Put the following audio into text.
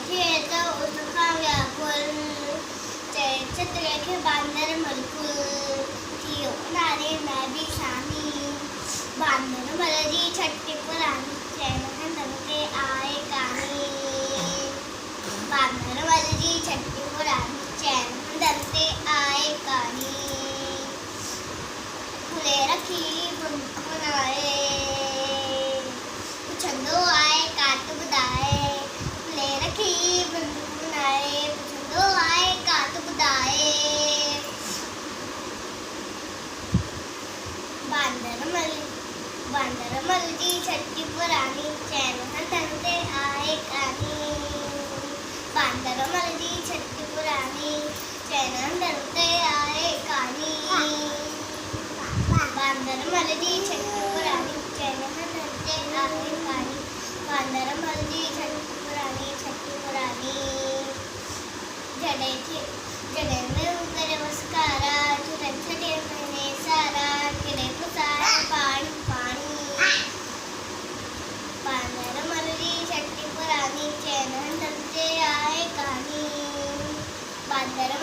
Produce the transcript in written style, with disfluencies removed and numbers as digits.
खेळता उसका व्याकुल चैत रेखे बांदर मलकुल थी नारे मैं भी शामी बांदर मलजी छट्टी पुरानी चैन के आए कहानी बांदर मलजी छट्टी पुरानी चैन से आए कहानी फुले रखी बनाए छंदो आए काट बुदाए फुले रखी बनाए छंदो आए काट बुदाए बांदर मलजी छट्टी पुरानी चैन से आए कहानी बांदर मलजी छट्टी पुरानी चैन से आए कहानी बांदर मलजी छट्टी पुरानी चैन से आए कहानी बांदर मलजी छट्टी पुरानी जड़े में उतरे उसकारा छुटे मैंने सारा किले पुसारा पानी बांदर मलजी छट्टी पुरानी चैन से आए कहानी बांदर